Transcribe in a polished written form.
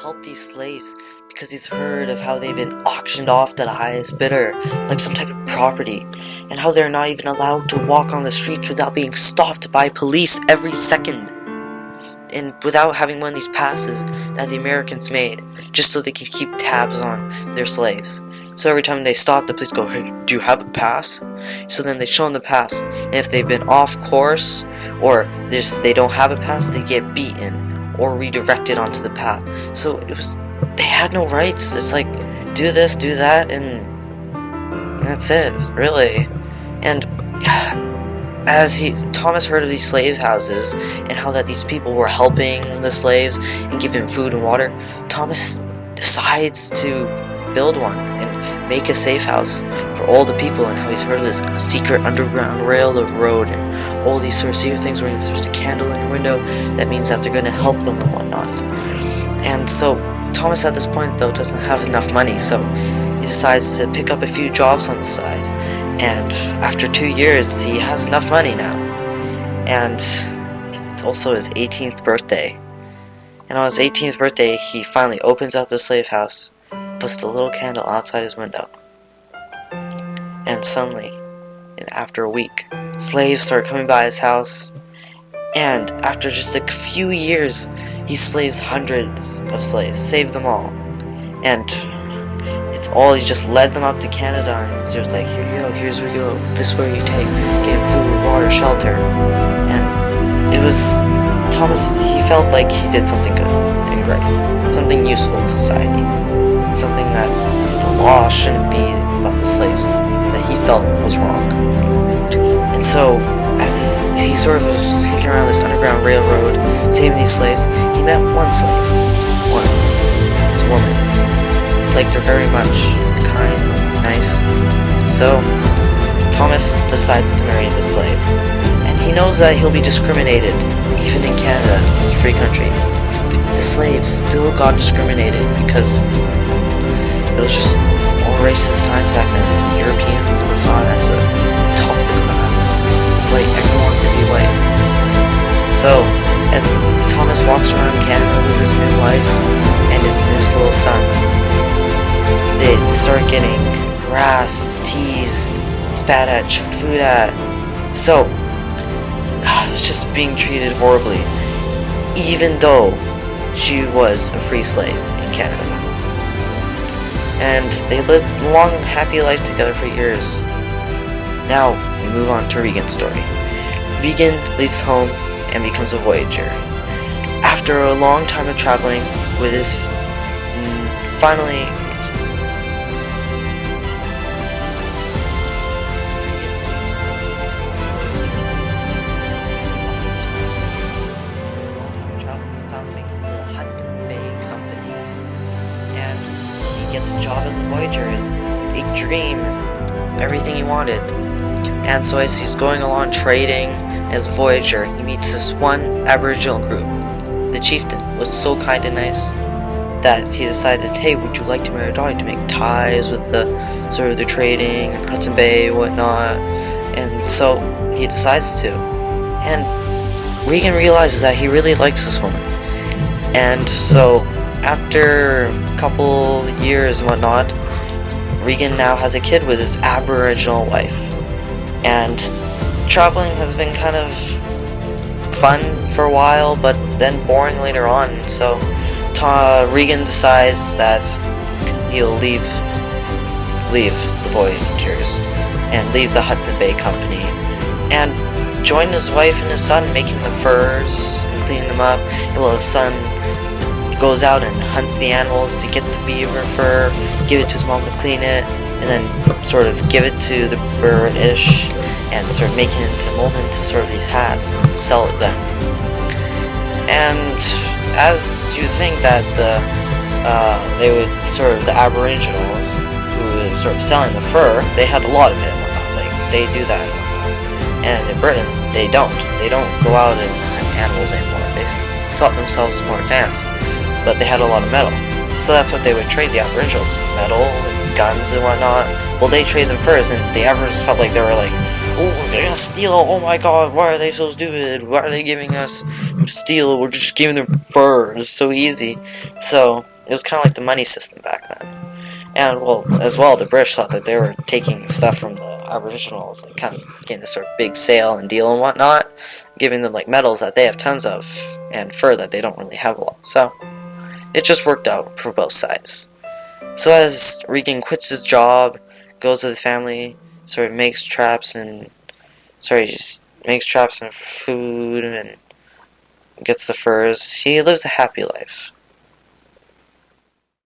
help these slaves because he's heard of how they've been auctioned off to the highest bidder, like some type of property, and how they're not even allowed to walk on the streets without being stopped by police every second, and without having one of these passes that the Americans made, just so they can keep tabs on their slaves. So every time they stop, the police go, "Hey, do you have a pass?" So then they show them the pass, and if they've been off course, or they don't have a pass, they get beaten or redirected onto the path. So they had no rights. It's like, do this, do that, and that's it, really. And as Thomas heard of these slave houses and how that these people were helping the slaves and giving food and water, Thomas decides to build one and make a safe house for all the people, and how he's heard of this secret underground railroad and all these sort of secret things where there's a candle in your window that means that they're going to help them and whatnot. And so Thomas at this point though doesn't have enough money, so he decides to pick up a few jobs on the side, and after 2 years he has enough money now, and it's also his 18th birthday. And on his 18th birthday he finally opens up the slave house, puts the little candle outside his window, and suddenly, and after a week, slaves start coming by his house, and after just a few years he slaves hundreds of slaves, saved them all, and he just led them up to Canada, and he's just like, here you go, here's where you go, this is where you take, get food, water, shelter. And it was Thomas, he felt like he did something good and great, something useful in society, something that the law shouldn't be about the slaves, that he felt was wrong. And so, as he sort of was sneaking around this underground railroad, saving these slaves, he met one slave, this woman. He liked her very much, kind, nice. So, Thomas decides to marry the slave, and he knows that he'll be discriminated, even in Canada, it's a free country. The slaves still got discriminated because it was just more racist times back then. Europeans were thought as the top of the class. White, everyone could be white. So, as Thomas walks around Canada with his new wife and his new little son, they start getting harassed, teased, spat at, chucked food at. So, it's just being treated horribly, even though she was a free slave in Canada. And they lived a long, happy life together for years. Now, we move on to Regan's story. Regan leaves home and becomes a voyager. After a long time of traveling with his finally makes it to the Hudson Bay Company, and he gets a job as a voyager, his big dreams, everything he wanted. And so as he's going along trading as a voyager, he meets this one Aboriginal group. The chieftain was so kind and nice that he decided, hey, would you like to marry a daughter to make ties with the sort of the trading and Hudson Bay and whatnot. And so he decides to. And Regan realizes that he really likes this woman. And so after a couple years and whatnot, Regan now has a kid with his Aboriginal wife. And traveling has been kind of fun for a while, but then boring later on. So Regan decides that he'll leave the Voyagers and leave the Hudson Bay Company and join his wife and his son making the furs and cleaning them up. Well, his son goes out and hunts the animals to get the beaver fur, give it to his mom to clean it, and then sort of give it to the British and start making it mold into sort of these hats and sell it then. And as you think that they would sort of the Aboriginals who were sort of selling the fur, they had a lot of it and whatnot, like they do that and whatnot. And in Britain, they don't go out and hunt animals anymore. They thought themselves as more advanced, but they had a lot of metal. So that's what they would trade the Aboriginals, metal and guns and whatnot. Well, they trade them furs, and the Aboriginals felt like they were like, oh, they're gonna steal, oh my god, why are they so stupid, why are they giving us steel, we're just giving them fur, it's so easy. So, it was kind of like the money system back then. And, well, as well, the British thought that they were taking stuff from the Aboriginals, like, kind of getting this sort of big sale and deal and whatnot, giving them, like, metals that they have tons of, and fur that they don't really have a lot. So, it just worked out for both sides. So as Regan quits his job, goes with the family, makes traps and food and gets the furs, he lives a happy life.